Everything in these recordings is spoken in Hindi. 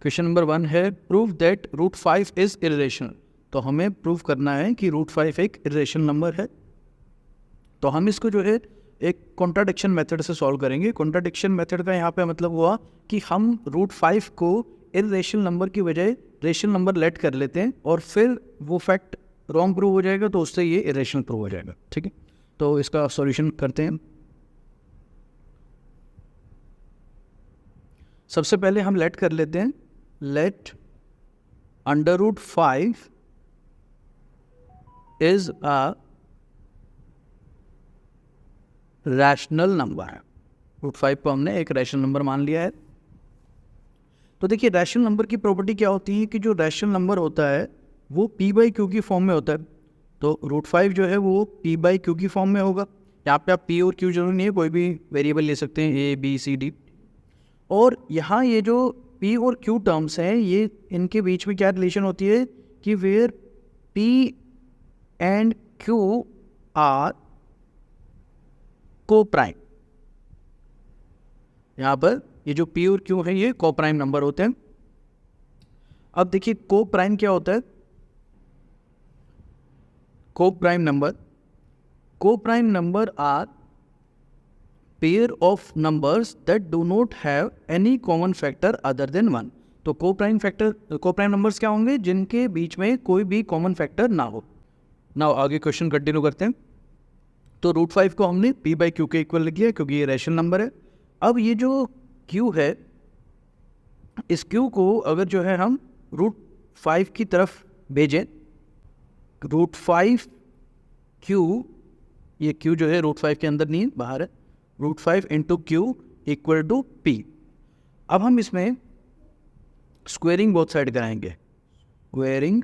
क्वेश्चन नंबर 1 है prove that root 5 is irrational. तो हमें प्रूव करना है कि रूट 5 एक इरेशनल नंबर है। तो हम इसको जो है एक कॉन्ट्राडिक्शन मेथड से सॉल्व करेंगे। कॉन्ट्राडिक्शन मेथड का यहाँ पे मतलब हुआ कि हम रूट 5 को इरेशनल नंबर की बजाय रेशनल नंबर लेट कर लेते हैं और फिर वो फैक्ट रॉन्ग प्रूव हो जाएगा, तो उससे ये इरेशनल प्रूव हो जाएगा। ठीक है, तो इसका सॉल्यूशन करते हैं। सबसे पहले हम लेट कर लेते हैं, let under root 5 is a rational number. Root 5 को हमने एक रैशनल नंबर मान लिया है। तो देखिए रैशनल नंबर की प्रॉपर्टी क्या होती है कि जो रैशनल नंबर होता है वो p बाई क्यू की फॉर्म में होता है। तो रूट 5 जो है वो p बाई क्यू की फॉर्म में होगा। यहाँ पे आप p और q जरूरी नहीं है, कोई भी वेरिएबल ले सकते हैं, a b c d। और यहाँ ये जो p और q टर्म्स हैं, ये इनके बीच में क्या रिलेशन होती है कि where p and q are coprime. यहाँ पर ये जो p और q है ये को प्राइम नंबर होते हैं। अब देखिए को प्राइम क्या होता है। Coprime number are pair of numbers that do not have any common factor other than 1। तो को प्राइम नंबर्स क्या होंगे, जिनके बीच में कोई भी कॉमन फैक्टर ना हो। नाउ आगे क्वेश्चन कंटिन्यू करते हैं। तो रूट 5 को हमने p बाई क्यू के इक्वल लिख दिया क्योंकि ये रैशनल नंबर है। अब ये जो q है, इस q को अगर जो है हम रूट 5 की तरफ भेजें, रूट 5 q, ये q जो है रूट 5 के अंदर नहीं है, बाहर है, root 5 into q equal to p। अब हम इसमें स्क्वेयरिंग बोथ साइड कराएंगे, स्क्वेयरिंग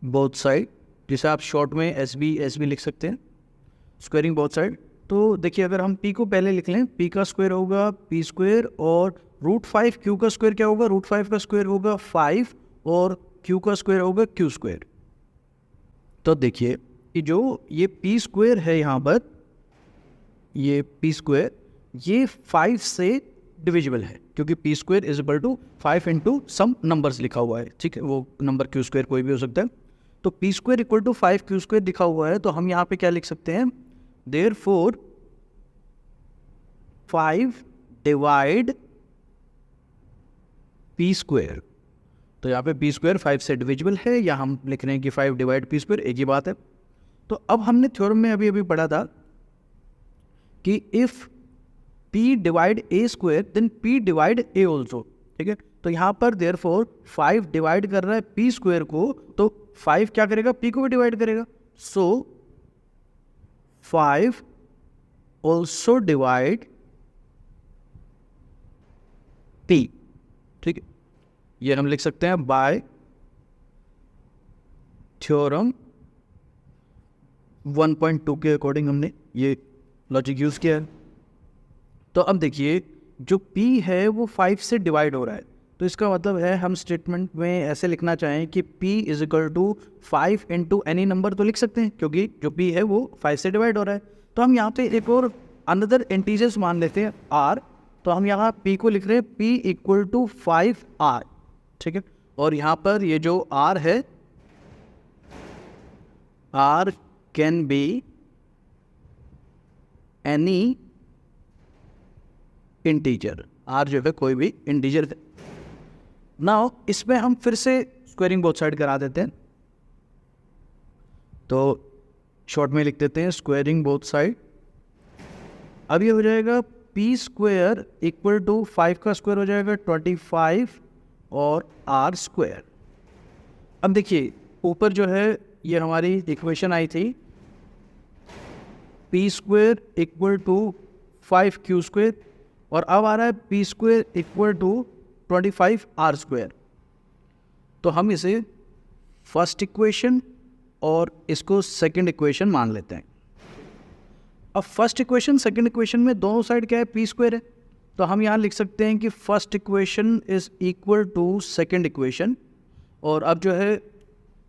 बोथ साइड, जिसे आप शॉर्ट में एस बी लिख सकते हैं, स्क्वेयरिंग बोथ साइड। तो देखिए अगर हम p को पहले लिख लें, p का स्क्वायर होगा p स्क्वायर, और रूट 5 q का स्क्वायर क्या होगा, रूट 5 का स्क्वायर होगा 5 और q का स्क्वायर होगा q स्क्वायर। तो देखिए कि जो ये p स्क्वायर है यहाँ पर, ये p स्क्वायर ये 5 से डिविजिबल है क्योंकि p square is equal to 5 into some numbers लिखा हुआ है। ठीक है, वो नंबर q स्क्वायर कोई भी हो सकता है। तो p square equal to 5 q square लिखा हुआ है, तो हम यहाँ पे क्या लिख सकते हैं, देयरफॉर 5 डिवाइड p स्क्वायर। तो यहाँ पे p स्क्वायर 5 से डिविजिबल है, या हम लिख रहे हैं कि 5 डिवाइड p स्क्वायर, एक ही बात है। तो अब हमने थ्योरम में अभी पढ़ा था कि if p divide a square then p divide a also. ठीक है, तो यहाँ पर देयरफॉर 5 डिवाइड कर रहा है p स्क्वायर को, तो 5 क्या करेगा, p को भी डिवाइड करेगा। सो 5 ऑल्सो डिवाइड p। ठीक है, ये हम लिख सकते हैं बाय थ्योरम 1.2 के अकॉर्डिंग हमने ये लॉजिक यूज किया है। तो अब देखिए जो p है वो 5 से डिवाइड हो रहा है, तो इसका मतलब है हम स्टेटमेंट में ऐसे लिखना चाहें कि p is equal to 5 into any number, तो लिख सकते हैं क्योंकि जो p है वो 5 से डिवाइड हो रहा है। तो हम यहाँ पे एक और अनदर इंटीजर्स मान लेते हैं r। तो हम यहाँ p को लिख रहे हैं p इक्वल टू 5r। ठीक है, और यहाँ पर ये जो r है, r can be any integer, r जो है कोई भी इंटीजर है। नाउ इसमें हम फिर से स्क्वायरिंग बोथ साइड करा देते हैं। तो शॉर्ट में लिख देते हैं स्क्वायरिंग बोथ साइड। अब ये हो जाएगा p स्क्वायर इक्वल टू 5 का स्क्वायर हो जाएगा 25 और r स्क्वायर। अब देखिए ऊपर जो है ये हमारी इक्वेशन आई थी, p square equal to 5 q square, और अब आ रहा है p square equal to 25 r square. तो हम इसे फर्स्ट इक्वेशन और इसको सेकंड इक्वेशन मान लेते हैं। अब फर्स्ट इक्वेशन सेकंड इक्वेशन में दोनों साइड क्या है, p स्क्वायर है, तो हम यहाँ लिख सकते हैं कि first equation is equal to second equation. और अब जो है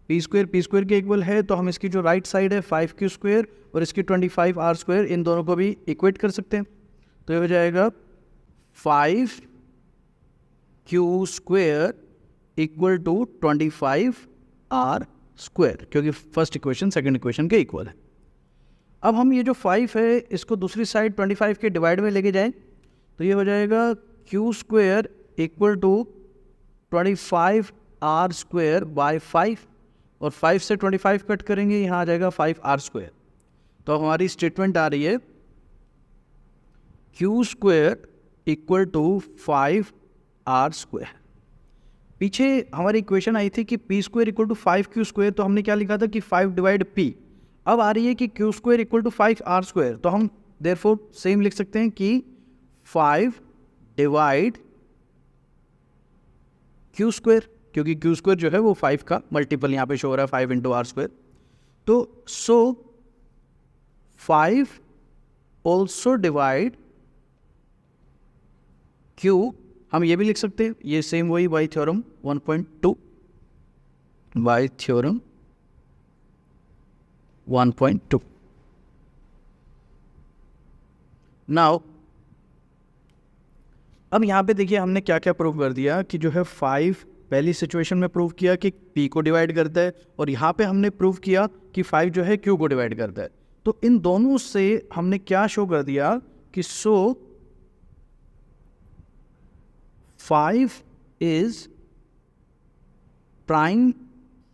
p स्क्वायर के इक्वल है, तो हम इसकी जो राइट साइड है 5q स्क्वायर और इसकी 25 r स्क्वायर, इन दोनों को भी इक्वेट कर सकते हैं। तो ये हो जाएगा 5 q square equal to 25r square, क्योंकि फर्स्ट इक्वेशन सेकंड इक्वेशन के इक्वल है। अब हम ये जो 5 है इसको दूसरी साइड 25 के डिवाइड में लेके जाएं तो ये हो जाएगा q square equal to 25r square by 5, और 5 से 25 कट करेंगे, यहाँ आ जाएगा 5r स्क्वेयर। तो हमारी स्टेटमेंट आ रही है q square equal to 5r square. पीछे हमारी इक्वेशन आई थी कि p square equal to 5q square, तो हमने क्या लिखा था कि 5 डिवाइड p। अब आ रही है कि q square equal to 5r square, तो हम देयरफॉर सेम लिख सकते हैं कि 5 डिवाइड क्यू स्क्वेयर, क्योंकि क्यू स्क्वेयर जो है वो 5 का मल्टीपल यहाँ पे शो हो रहा है 5 इंटू आर स्क्वेयर। तो सो 5 ऑल्सो डिवाइड क्यू, हम ये भी लिख सकते हैं, ये सेम वही वाई थ्योरम 1.2, वाई थ्योरम 1.2। नाउ अब यहाँ पे देखिए हमने क्या क्या प्रूव कर दिया कि जो है 5 पहली सिचुएशन में प्रूव किया कि p को डिवाइड करता है, और यहाँ पे हमने प्रूव किया कि 5 जो है q को डिवाइड करता है। तो इन दोनों से हमने क्या शो कर दिया कि सो 5 इज प्राइम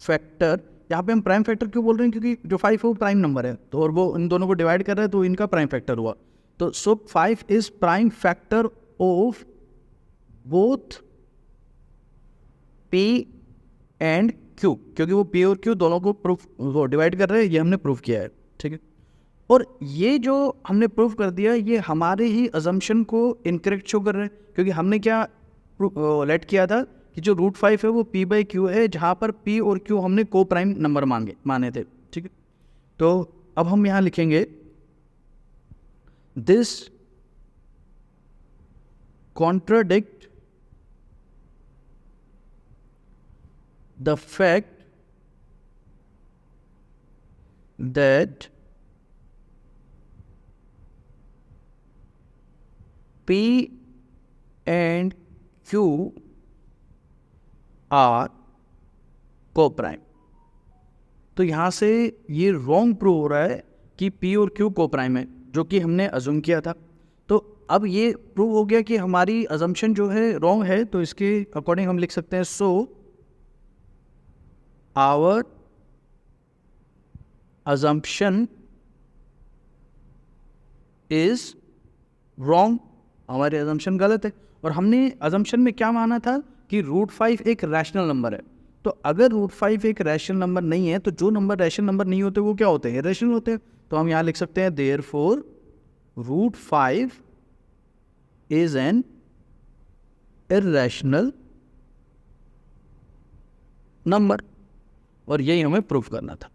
फैक्टर। यहाँ पे हम प्राइम फैक्टर क्यों बोल रहे हैं, क्योंकि जो 5 है वो प्राइम नंबर है, तो और वो इन दोनों को डिवाइड कर रहा है तो इनका प्राइम फैक्टर हुआ। तो सो 5 is prime factor of both p and q, क्योंकि वो p और q दोनों को प्रूफ वो डिवाइड कर रहे हैं, ये हमने प्रूफ किया है, ठीक है। और ये जो हमने प्रूफ कर दिया ये हमारे ही अजम्पशन को इनकरेक्ट शो कर रहे हैं, क्योंकि हमने क्या लेट किया था कि जो √5 है वो p बाई क्यू है, जहाँ पर p और q हमने को प्राइम नंबर माने थे, ठीक है। तो अब हम यहाँ लिखेंगे this contradict the fact that P and Q are co-prime। तो यहाँ से ये रॉन्ग प्रूव हो रहा है कि P और Q को-प्राइम है, जो कि हमने अज्यूम किया था। तो अब ये प्रूव हो गया कि हमारी अजम्पशन जो है रॉन्ग है, तो इसके अकॉर्डिंग हम लिख सकते हैं सो our assumption is wrong, हमारी assumption गलत है। और हमने assumption में क्या माना था कि √5 एक रैशनल नंबर है। तो अगर √5 एक रैशनल नंबर नहीं है तो जो नंबर रैशनल नंबर नहीं होते वो क्या होते हैं, इरेशनल होते हैं। तो हम यहाँ लिख सकते हैं therefore √5 is an irrational number, और यही हमें प्रूफ करना था।